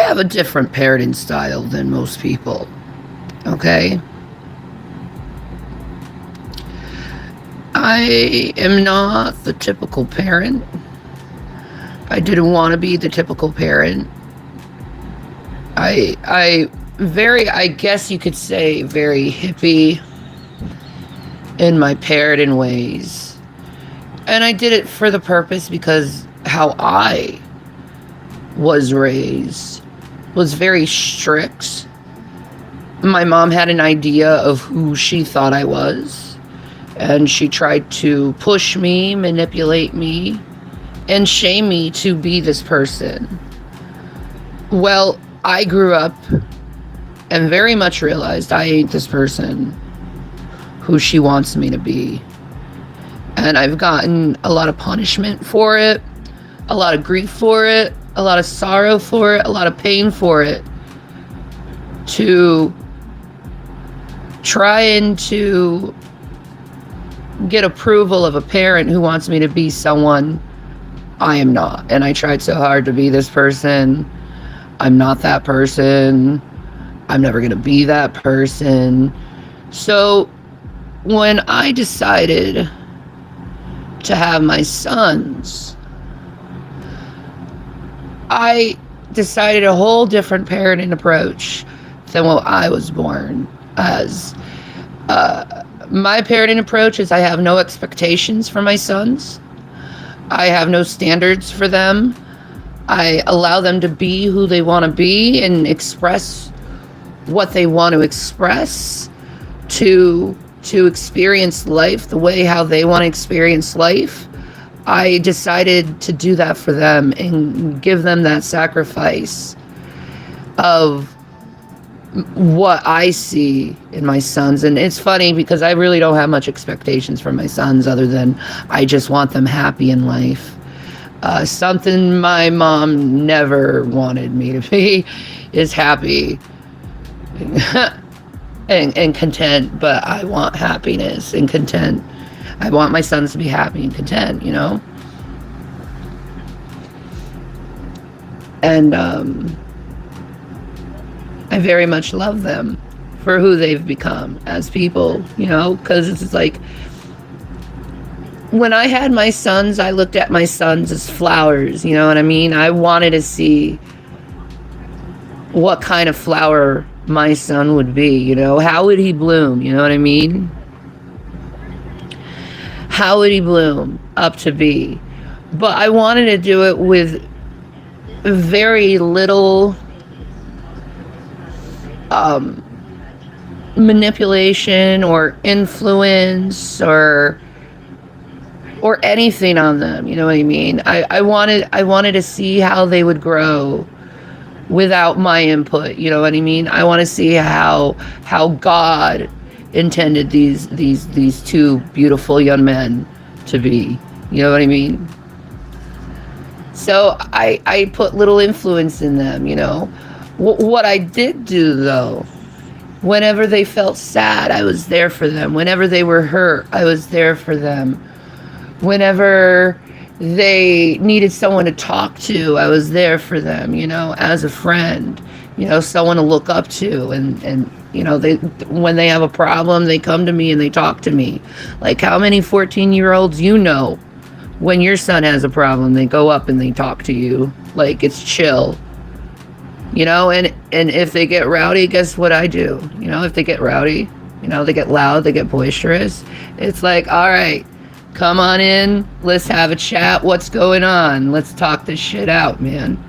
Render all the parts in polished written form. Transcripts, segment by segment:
have a different parenting style than most people. Okay? I am not the typical parent. I didn't want to be the typical parent. I guess you could say, very hippie in my parenting ways. And I did it for the purpose because how I was raised was very strict. My mom had an idea of who she thought I was, and she tried to push me, manipulate me, and shame me to be this person. Well, I grew up and very much realized I ain't this person who she wants me to be. And I've gotten a lot of punishment for it, a lot of grief for it, a lot of sorrow for it, a lot of pain for it, to trying to get approval of a parent who wants me to be someone I am not. And I tried so hard to be this person. I'm not that person. I'm never going to be that person. So when I decided to have my sons, I decided a whole different parenting approach than what I was born as. My parenting approach is I have no expectations for my sons. I have no standards for them. I allow them to be who they want to be and express what they want to express, to experience life the way how they want to experience life. I decided to do that for them and give them that sacrifice of what I see in my sons. And it's funny because I really don't have much expectations for my sons other than I just want them happy in life. Something my mom never wanted me to be is happy and content, but I want happiness and content. I want my sons to be happy and content, you know? And I very much love them for who they've become as people, you know? Because it's like, when I had my sons, I looked at my sons as flowers, you know what I mean? I wanted to see what kind of flower my son would be, you know? How would he bloom, you know what I mean? How would he bloom up to be? But I wanted to do it with very little manipulation or influence or anything on them, you know what I mean? I wanted to see how they would grow without my input, you know what I mean? I want to see how God intended these two beautiful young men to be, you know what I mean? So I put little influence in them, you know. What I did do, though, whenever they felt sad, I was there for them. Whenever they were hurt, I was there for them. Whenever they needed someone to talk to, I was there for them, you know, as a friend, you know, someone to look up to. And you know, when they have a problem, they come to me and they talk to me. Like, how many 14-year-olds you know, when your son has a problem, they go up and they talk to you. Like, it's chill. You know, and if they get rowdy, guess what I do? You know, if they get rowdy, you know, they get loud, they get boisterous. It's like, all right, come on in. Let's have a chat. What's going on? Let's talk this shit out, man.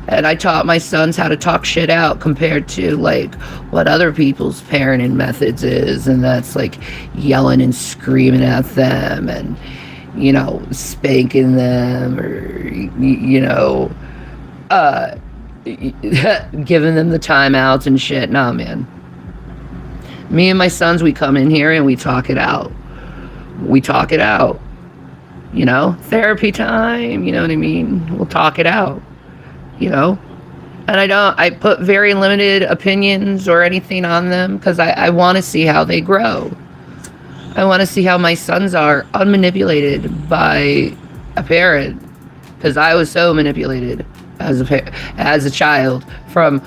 And I taught my sons how to talk shit out compared to, like, what other people's parenting methods is. And that's, like, yelling and screaming at them and, you know, spanking them or, you know, giving them the timeouts and shit. Nah, man. Me and my sons, we come in here and we talk it out. We talk it out. You know, therapy time, you know what I mean? We'll talk it out, you know? And I put very limited opinions or anything on them because I want to see how they grow. I want to see how my sons are unmanipulated by a parent, because I was so manipulated as a child from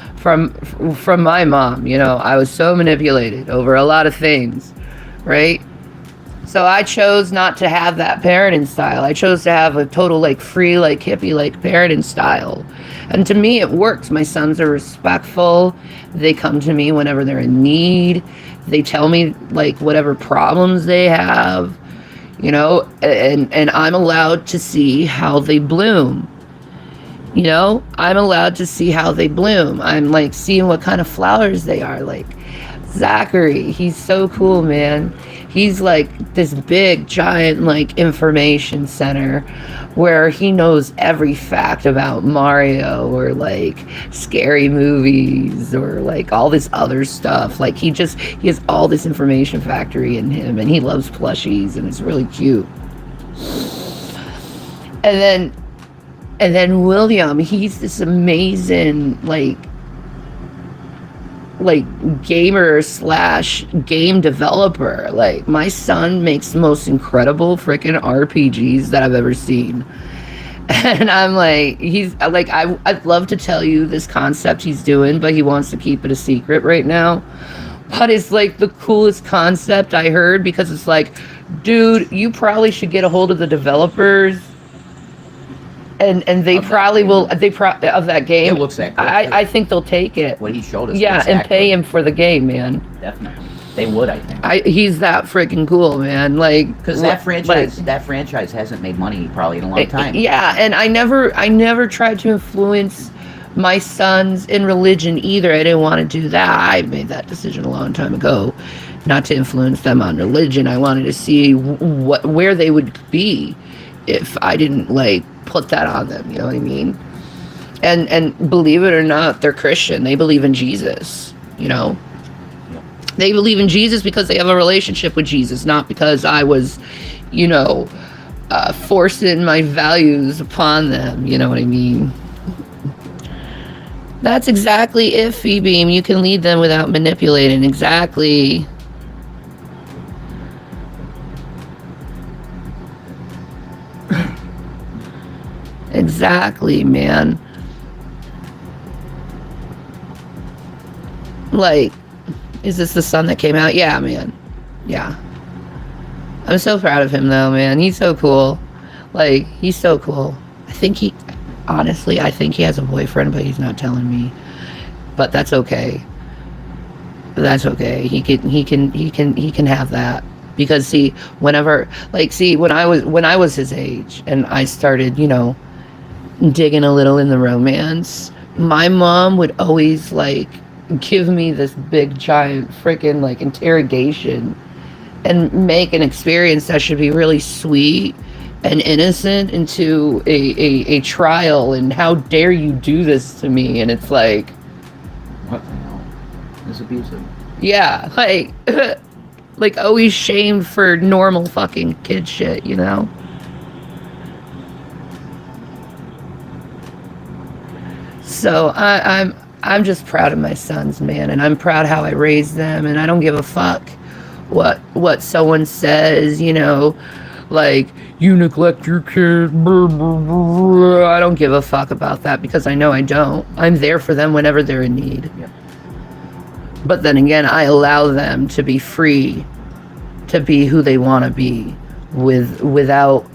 my mom. You know, I was so manipulated over a lot of things, right? So I chose not to have that parenting style. I chose to have a total like free, like hippie, like parenting style. And to me, it works. My sons are respectful. They come to me whenever they're in need. They tell me like whatever problems they have, you know, and I'm allowed to see how they bloom. You know, I'm allowed to see how they bloom. I'm like seeing what kind of flowers they are. Like Zachary, he's so cool, man. He's like this big, giant, like information center where he knows every fact about Mario or like scary movies or like all this other stuff. Like he has all this information factory in him, and he loves plushies, and it's really cute. And then William, he's this amazing like gamer slash game developer. Like my son makes the most incredible freaking RPGs that I've ever seen. And I'm like, he's like, I'd love to tell you this concept he's doing, but he wants to keep it a secret right now. But it's like the coolest concept I heard, because it's like, dude, you probably should get a hold of the developers. And they probably will. Of that game. It looks that good. I think they'll take it. What he showed us. Yeah, and pay him for the game, man. Definitely, they would. I think. He's that freaking cool, man. Like, because that franchise hasn't made money probably in a long time. Yeah, and I never tried to influence my sons in religion either. I didn't want to do that. I made that decision a long time ago, not to influence them on religion. I wanted to see where they would be if I didn't like put that on them, you know what I mean? And believe it or not, they're Christian. They believe in Jesus, you know? They believe in Jesus because they have a relationship with Jesus, not because I was, you know, forcing my values upon them, you know what I mean? That's exactly it, Phoebe. You can lead them without manipulating. Exactly. Exactly, man. Like, is this the son that came out? Yeah, man. Yeah. I'm so proud of him, though, man. He's so cool. Like, he's so cool. Honestly, I think he has a boyfriend, but he's not telling me. But that's okay. That's okay. He can have that. Because see, when I was his age and I started, you know, digging a little in the romance, my mom would always like give me this big giant freaking like interrogation and make an experience that should be really sweet and innocent into a trial, and how dare you do this to me? And it's like, what the hell? It's abusive. Yeah, like like always shamed for normal fucking kid shit, you know? So I'm just proud of my sons, man, and I'm proud how I raised them, and I don't give a fuck what someone says, you know, like, you neglect your kids, blah, blah, blah. I don't give a fuck about that, because I know I don't. I'm there for them whenever they're in need. Yeah. But then again, I allow them to be free to be who they want to be without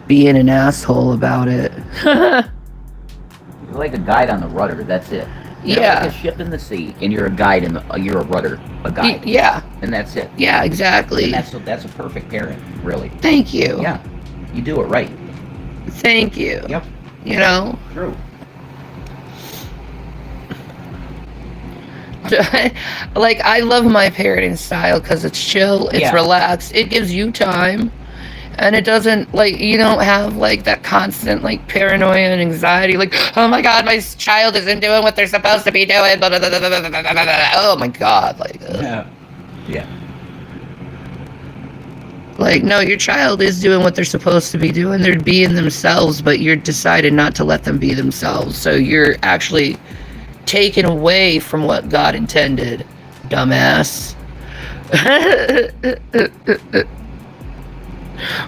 being an asshole about it. You're like a guide on the rudder, that's it. You're like a ship in the sea, and you're a guide you're a rudder, a guide. Yeah. And that's it. Yeah, exactly. And that's a perfect parent, really. Thank you. Yeah. You do it right. Thank you. Yep. You know? True. Like, I love my parenting style because it's chill, it's relaxed, it gives you time, and it doesn't, like, you don't have, like, that constant, like, paranoia and anxiety, like, oh my god, my child isn't doing what they're supposed to be doing, blah, blah, blah, blah, blah, blah, blah, blah. Oh my god, like, yeah. Like, no, your child is doing what they're supposed to be doing, they're being themselves, but you're decided not to let them be themselves, so you're actually taken away from what God intended, dumbass.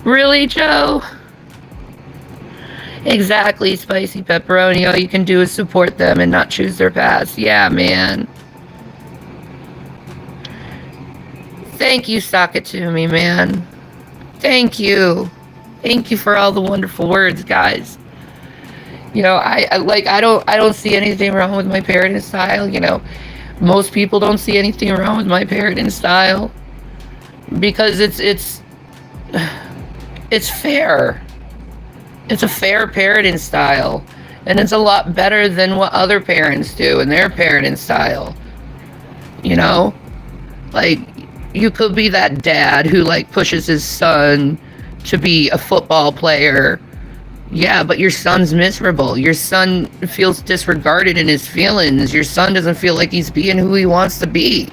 Really, Joe? Exactly, spicy pepperoni. All you can do is support them and not choose their past. Yeah, man. Thank you, Sock It To Me, man. Thank you. Thank you for all the wonderful words, guys. You know, I don't see anything wrong with my parenting style. You know, most people don't see anything wrong with my parenting style because it's fair. It's a fair parenting style, and it's a lot better than what other parents do in their parenting style. You know, like you could be that dad who like pushes his son to be a football player. Yeah, but your son's miserable. Your son feels disregarded in his feelings. Your son doesn't feel like he's being who he wants to be.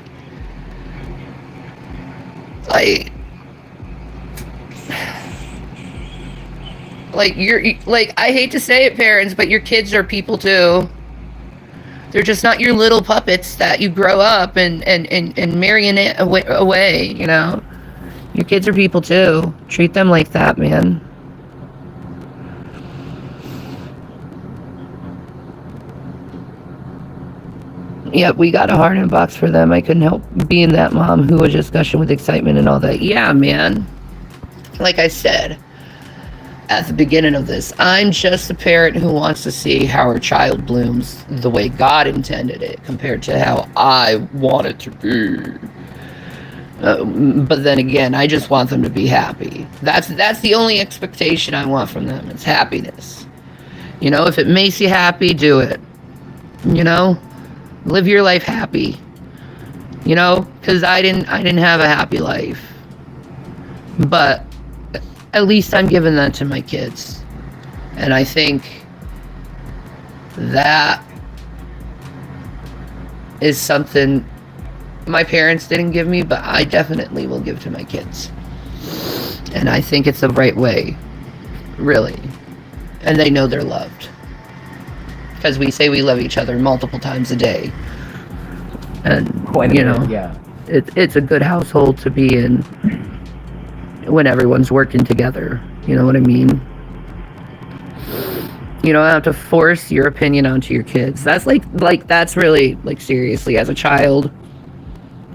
Like you're like, I hate to say it, parents, but your kids are people too. They're just not your little puppets that you grow up and marionette away, you know? Your kids are people too. Treat them like that, man. Yep, we got a heart in a box for them. I couldn't help being that mom who was just gushing with excitement and all that. Yeah, man. Like I said at the beginning of this, I'm just a parent who wants to see how her child blooms the way God intended it compared to how I want it to be. But then again, I just want them to be happy. That's the only expectation I want from them. It's happiness. You know, if it makes you happy, do it. You know, live your life happy. You know, because I didn't have a happy life. But at least I'm giving that to my kids. And I think that is something my parents didn't give me, but I definitely will give to my kids. And I think it's the right way, really. And they know they're loved. Because we say we love each other multiple times a day. And, you know, yeah. It's a good household to be in when everyone's working together. You know what I mean? You don't have to force your opinion onto your kids. That's that's really, like, seriously, as a child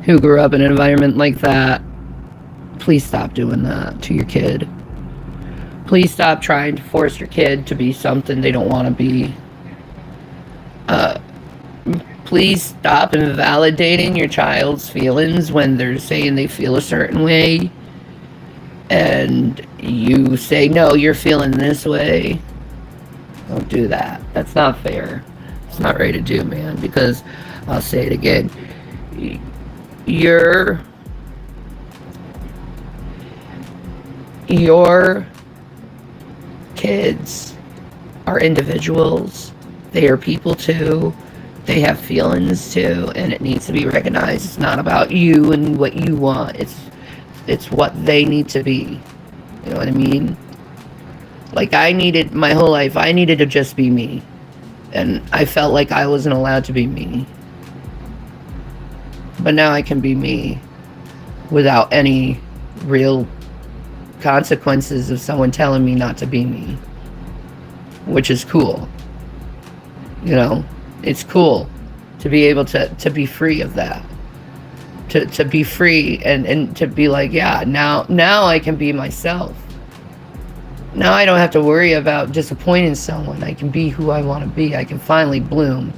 who grew up in an environment like that, please stop doing that to your kid. Please stop trying to force your kid to be something they don't want to be. Please stop invalidating your child's feelings when they're saying they feel a certain way. And you say, no, you're feeling this way. Don't do that. That's not fair. It's not right to do, man. Because, I'll say it again, your kids are individuals. They are people too. They have feelings too, and it needs to be recognized. It's not about you and what you want. It's what they need to be. You know what I mean? Like, my whole life, I needed to just be me. And I felt like I wasn't allowed to be me. But now I can be me without any real consequences of someone telling me not to be me. Which is cool. You know? It's cool to be able to be free of that. To be free and to be like, yeah, now I can be myself. Now I don't have to worry about disappointing someone. I can be who I want to be. I can finally bloom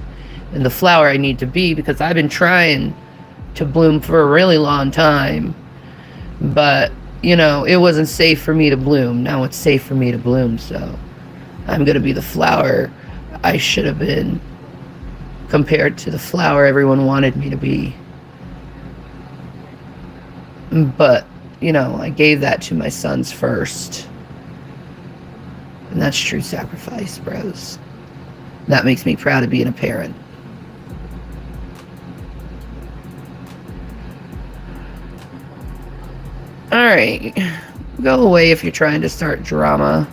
in the flower I need to be, because I've been trying to bloom for a really long time. But, you know, it wasn't safe for me to bloom. Now it's safe for me to bloom, so I'm going to be the flower I should have been compared to the flower everyone wanted me to be. But, you know, I gave that to my sons first. And that's true sacrifice, bros. That makes me proud of being a parent. Alright. Go away if you're trying to start drama.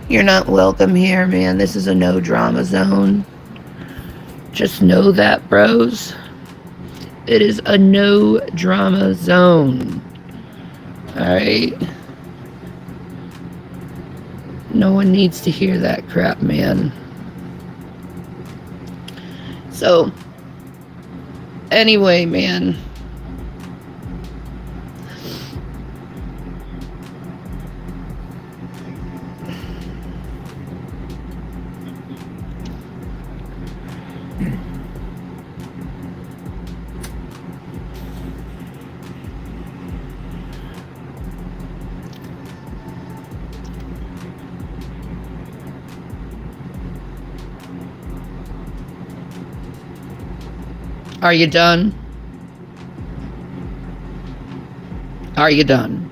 You're not welcome here, man. This is a no drama zone. Just know that, bros. It is a no drama zone. Alright? No one needs to hear that crap, man. So, anyway, man. Are you done? Are you done?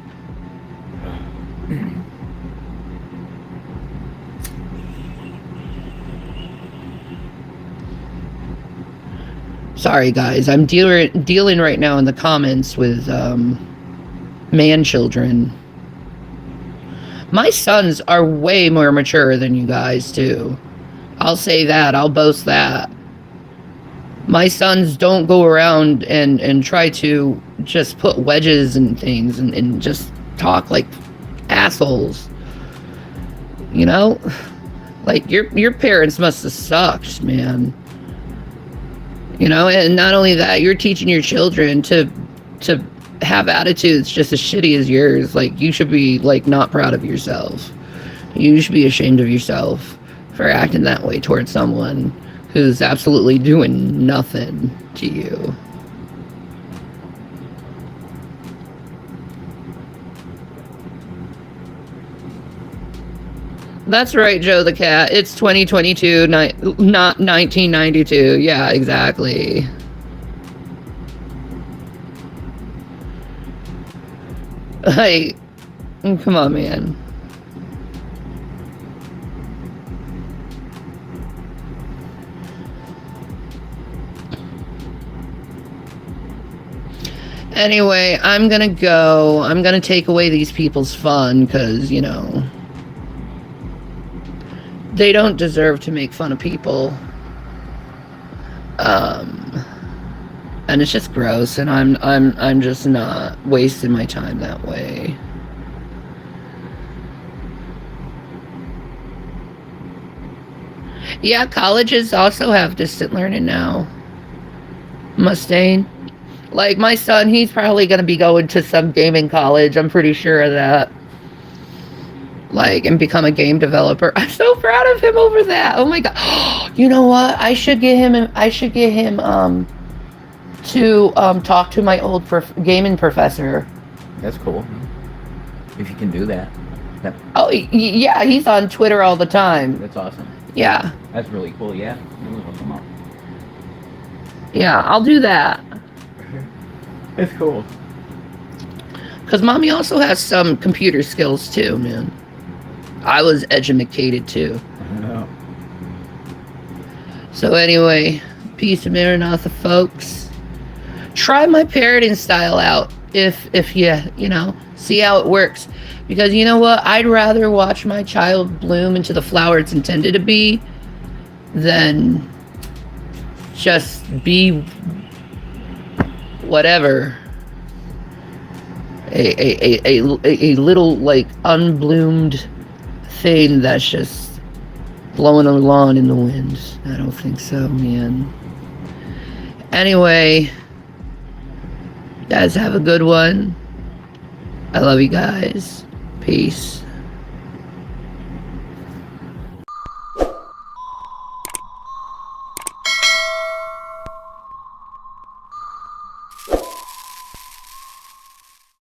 Sorry, guys. I'm dealing right now in the comments with man children. My sons are way more mature than you guys, too. I'll say that. I'll boast that. My sons don't go around and try to just put wedges in things and just talk like assholes. You know? Like, your parents must have sucked, man. You know, and not only that, you're teaching your children to have attitudes just as shitty as yours. Like, you should be, like, not proud of yourself. You should be ashamed of yourself for acting that way towards someone who's absolutely doing nothing to you. That's right, Joe the Cat. It's 2022, not 1992. Yeah, exactly. Like, come on, man. Anyway, I'm gonna go. I'm gonna take away these people's fun, because, you know, they don't deserve to make fun of people. And it's just gross, and I'm just not wasting my time that way. Yeah, colleges also have distant learning now. Mustaine. Like, my son, he's probably going to be going to some gaming college. I'm pretty sure of that. Like, and become a game developer. I'm so proud of him over that. Oh my god. You know what? I should get him to talk to my old gaming professor. That's cool. If you can do that. Oh, yeah, he's on Twitter all the time. That's awesome. Yeah. That's really cool, yeah. Really hook him up. Yeah, I'll do that. It's cool. Because Mommy also has some computer skills too, man. I was educated too. I know. So anyway, peace and Maranatha, folks. Try my parenting style out if you know, see how it works. Because you know what? I'd rather watch my child bloom into the flower it's intended to be than just be whatever. A little, like, unbloomed thing that's just blowing along in the wind. I don't think so, man. Anyway, you guys have a good one. I love you guys. Peace.